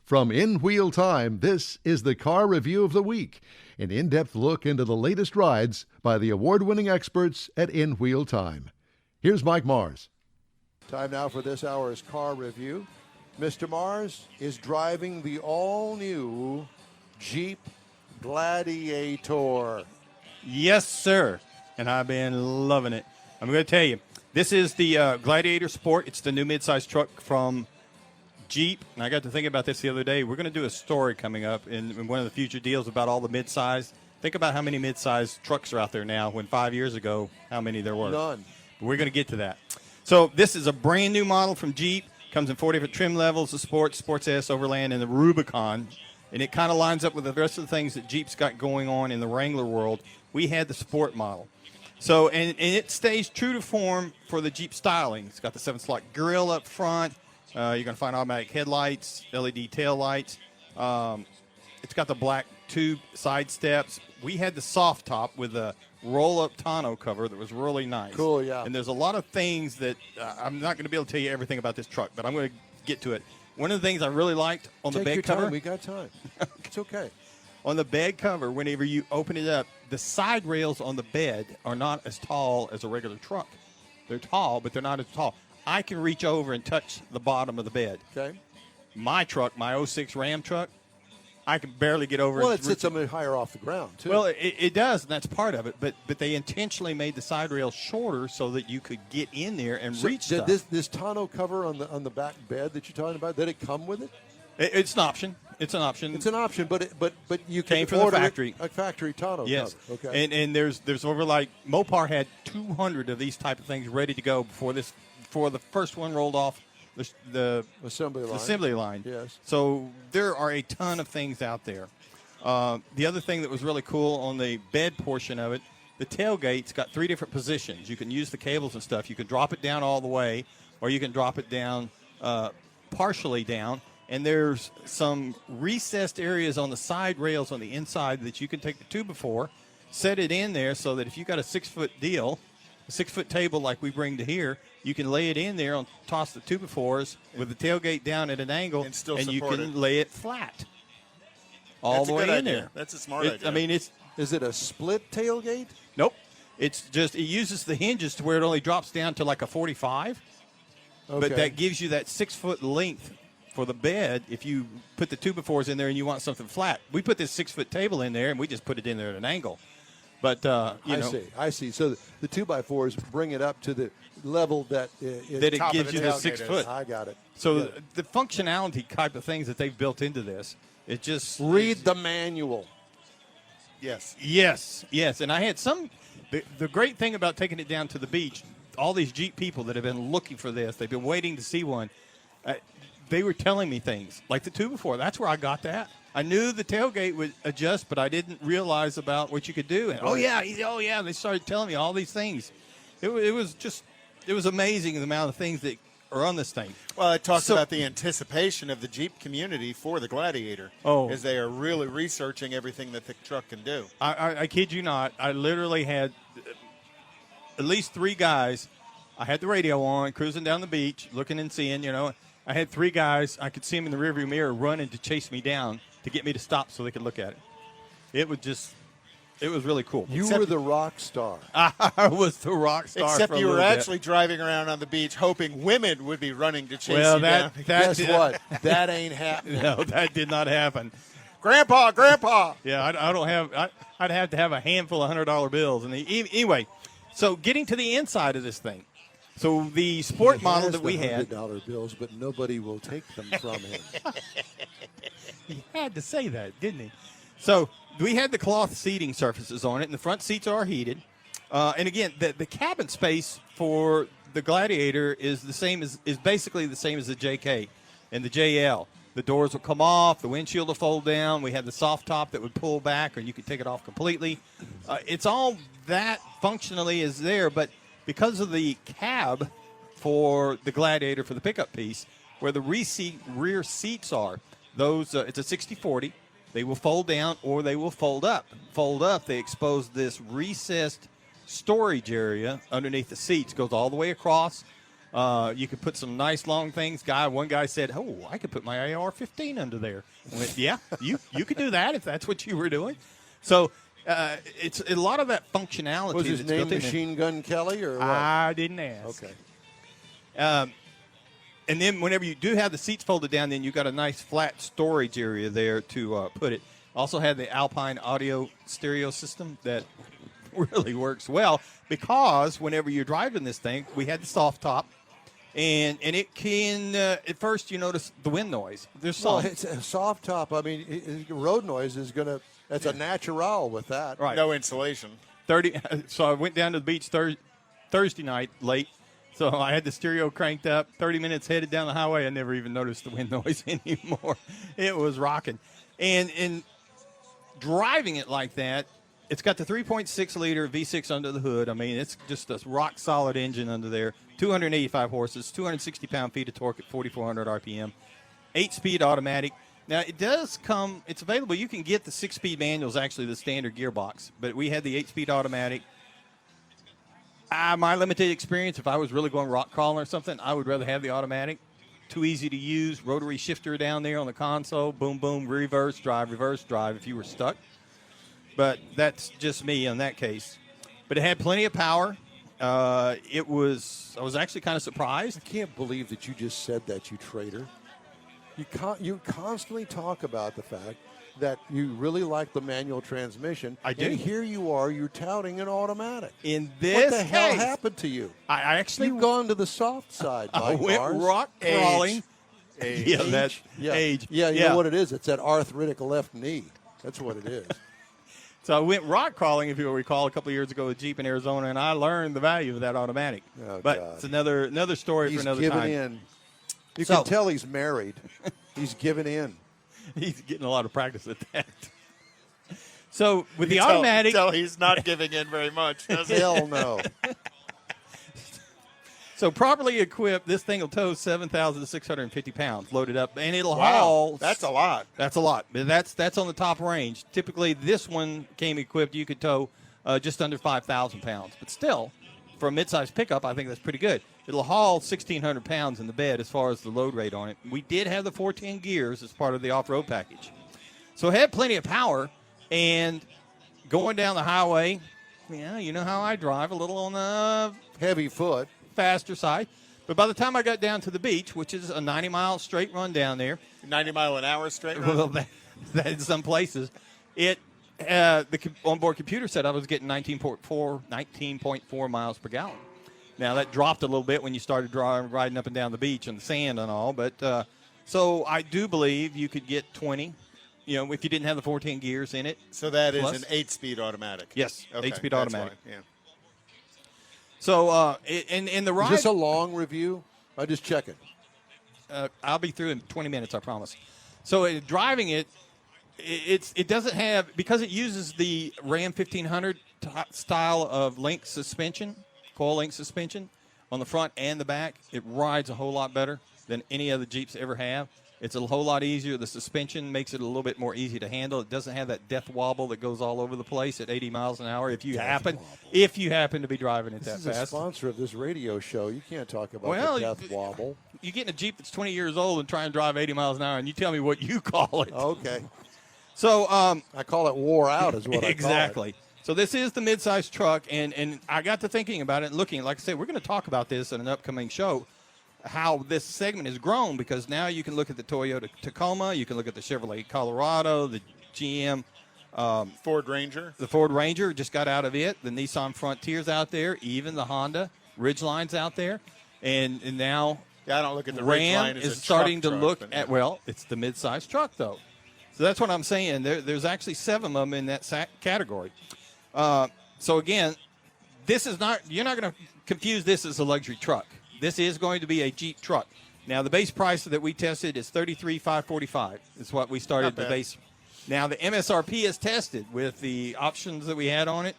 From In Wheel Time, this is the Car Review of the Week, an in-depth look into the latest rides by the award-winning experts at In Wheel Time. Here's Mike Mars. Time now for this hour's car review. Mr. Mars is driving the all-new Jeep Gladiator. Yes, sir. And I've been loving it. I'm going to tell you, this is the Gladiator Sport. It's the new midsize truck from Jeep. And I got to think about this the other day. We're going to do a story coming up in one of the future deals about all the midsize. Think about how many midsize trucks are out there now when 5 years ago, how many there were. None. But we're going to get to that. So this is a brand new model from Jeep. Comes in 4 different trim levels, the Sport, Sports S, Overland, and the Rubicon. And it kind of lines up with the rest of the things that Jeep's got going on in the Wrangler world. We had the Sport model. So, and it stays true to form for the Jeep styling. It's got the 7-slot grille up front. You're going to find automatic headlights, LED tail lights. It's got the black tube side steps. We had the soft top with a roll-up tonneau cover that was really nice. Cool, yeah. And there's a lot of things that I'm not going to be able to tell you everything about this truck, but I'm going to get to it. One of the things I really liked on the bed cover. Take your time. We got time. It's okay. On the bed cover, whenever you open it up, the side rails on the bed are not as tall as a regular truck. They're tall, but they're not as tall. I can reach over and touch the bottom of the bed. Okay. My truck, my 06 Ram truck, I can barely get over. Well, it sits a bit higher off the ground, too. Well, it does, and that's part of it. But they intentionally made the side rails shorter so that you could get in there and reach stuff. This tonneau cover on the back bed that you're talking about, did it come with it? It's an option. It's an option. It's an option, but you came can from order the factory. A factory tonneau yes. cover. Okay. And there's over like Mopar had 200 of these type of things ready to go before the first one rolled off the assembly line. Yes. So there are a ton of things out there. The other thing that was really cool on the bed portion of it, the tailgate's got 3 different positions. You can use the cables and stuff. You can drop it down all the way, or you can drop it down partially down. And there's some recessed areas on the side rails on the inside that you can take the 2x4, set it in there so that if you got a 6-foot deal, a 6-foot table like we bring to here, you can lay it in there and toss the 2x4s with the tailgate down at an angle, and you can lay it flat all the way in there. That's a smart idea. I mean, Is it a split tailgate? Nope. It's just, it uses the hinges to where it only drops down to like a 45. Okay. But that gives you that 6-foot length for the bed if you put the 2x4s in there and you want something flat. We put this 6-foot table in there, and we just put it in there at an angle. But, I see. So the 2x4s bring it up to the level that it gives you the 6 foot. I got it. So the functionality type of things that they've built into this, it just read the manual. Yes. And I had the great thing about taking it down to the beach, all these Jeep people that have been looking for this, they've been waiting to see one. They were telling me things like the 2x4. That's where I got that. I knew the tailgate would adjust, but I didn't realize about what you could do. And oh yeah, they started telling me all these things. It was amazing the amount of things that are on this thing. Well, it talks about the anticipation of the Jeep community for the Gladiator. As they are really researching everything that the truck can do. I kid you not. I literally had at least 3 guys. I had the radio on, cruising down the beach, looking and seeing, I had 3 guys. I could see them in the rearview mirror running to chase me down to get me to stop so they could look at it. It was really cool. You were the rock star. I was the rock star. Except you were actually driving around on the beach hoping women would be running to chase you down. Guess what? That ain't happening. No, that did not happen. Grandpa. Yeah, I don't have. I'd have to have a handful of $100 bills. And anyway, so getting to the inside of this thing. So the sport model that we had, $100 bills, but nobody will take them from him. He had to say that, didn't he? So we had the cloth seating surfaces on it, and the front seats are heated. And again, the cabin space for the Gladiator is basically the same as the JK and the JL. The doors will come off, the windshield will fold down. We had the soft top that would pull back, or you could take it off completely. It's all that functionally is there, but because of the cab for the Gladiator for the pickup piece, where the rear seats are, those it's a 60/40. They will fold down or they will fold up. Fold up, they expose this recessed storage area underneath the seats. Goes all the way across. You could put some nice long things. One guy said, "Oh, I could put my AR-15 under there." I went, yeah, you could do that if that's what you were doing. So it's a lot of that functionality. Was his that's name built in Machine Gun Kelly or what? I didn't ask. Okay. And then whenever you do have the seats folded down, then you've got a nice flat storage area there to put it. Also had the Alpine audio stereo system that really works well because whenever you're driving this thing, we had the soft top. And it can, at first you notice the wind noise. There's some. Well, it's a soft top. I mean, road noise is going to, that's a natural with that. Right. No insulation. So I went down to the beach Thursday night late. So I had the stereo cranked up, 30 minutes headed down the highway. I never even noticed the wind noise anymore. It was rocking. And in driving it like that, it's got the 3.6-liter V6 under the hood. I mean, it's just a rock-solid engine under there. 285 horses, 260 pound-feet of torque at 4,400 RPM. 8-speed automatic. Now, it does come – it's available. You can get the 6-speed manuals, actually, the standard gearbox. But we had the 8-speed automatic. My limited experience, if I was really going rock crawling or something, I would rather have the automatic. Too easy to use. Rotary shifter down there on the console. Boom, boom, reverse drive if you were stuck. But that's just me in that case. But it had plenty of power. I was actually kind of surprised. I can't believe that you just said that, you traitor. You constantly talk about the fact that you really like the manual transmission. I do. And here you are, you're touting an automatic. In this What the hell case, happened to you? I actually You've gone to the soft side, I Mike went Mars. rock crawling. Age. Yeah, that's age. Yeah, you know what it is? It's that arthritic left knee. That's what it is. So I went rock crawling, if you'll recall, a couple of years ago with Jeep in Arizona, and I learned the value of that automatic. Oh, but God. it's another story He's for another giving time. in. You So- can tell he's married. He's giving in. He's getting a lot of practice at that. So with the You automatic, tell he's not giving in very much, does he? Hell no. so properly equipped, this thing will tow 7,650 pounds loaded up, and it'll Wow, haul. that's a lot. That's a lot. But that's on the top range. Typically, this one came equipped. You could tow just under 5,000 pounds. But still, for a midsize pickup, I think that's pretty good. It'll haul 1,600 pounds in the bed as far as the load rate on it. We did have the 410 gears as part of the off-road package. So it had plenty of power. And going down the highway, yeah, you know how I drive, a little on the Heavy foot. faster side. But by the time I got down to the beach, which is a 90-mile straight run down there, 90-mile-an-hour straight run? well, that in some places, the onboard computer said I was getting 19.4 miles per gallon. Now, that dropped a little bit when you started riding up and down the beach and the sand and all. But so I do believe you could get 20. You know, if you didn't have the 410 gears in it. So that Plus? is an 8-speed automatic. Yes, Okay, 8-speed that's automatic. why, yeah. So, in the ride, Is this a long review? I'm just checking. I'll be through in 20 minutes, I promise. So, driving it doesn't have, because it uses the Ram 1500 style of link suspension, coil link suspension on the front and the back. It rides a whole lot better than any other Jeeps ever have. It's a whole lot easier. The suspension makes it a little bit more easy to handle. It doesn't have that death wobble that goes all over the place at 80 miles an hour. If you happen to be driving it that This is a fast. sponsor of this radio show. You can't talk about Well, the death wobble. You get in a Jeep that's 20 years old and try and drive 80 miles an hour, and you tell me what you call it. Okay. So, I call it wore out is what I exactly. call it. So this is the midsize truck, and I got to thinking about it and looking. Like I said, we're going to talk about this in an upcoming show, how this segment has grown, because now you can look at the Toyota Tacoma, you can look at the Chevrolet Colorado, the GM Ford Ranger. The Ford Ranger just got out of it. The Nissan Frontier's out there. Even the Honda Ridgeline's out there. And now Yeah, I don't look at the Ram Ridgeline as is a starting to truck, look but at, yeah. well, it's the midsize truck, though. So that's what I'm saying. There's actually 7 of them in that category. So, again, this is not – you're not going to confuse this as a luxury truck. This is going to be a Jeep truck. Now, the base price that we tested is $33,545 is what we started Not the bad. base. Now, the MSRP is tested with the options that we had on it.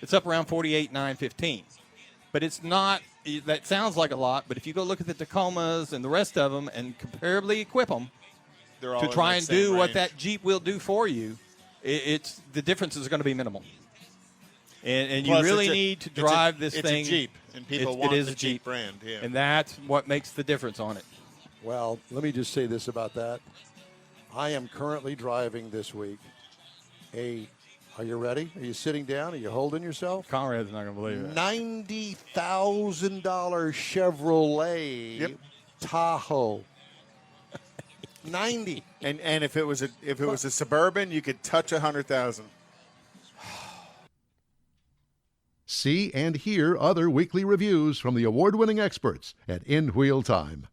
It's up around $48,915. But it's not – that sounds like a lot, but if you go look at the Tacomas and the rest of them and comparably equip them They're all to in try that and same do what range. that Jeep will do for you, it's the difference is going to be minimal. And you Plus, really need to drive this thing. It's a Jeep, and people want the Jeep brand. Yeah. And that's what makes the difference on it. Well, let me just say this about that. I am currently driving this week are you ready? Are you sitting down? Are you holding yourself? Conrad's not going to believe it. $90,000 Chevrolet Tahoe. 90. And if it was a Suburban, you could touch 100,000. See and hear other weekly reviews from the award-winning experts at In Wheel Time.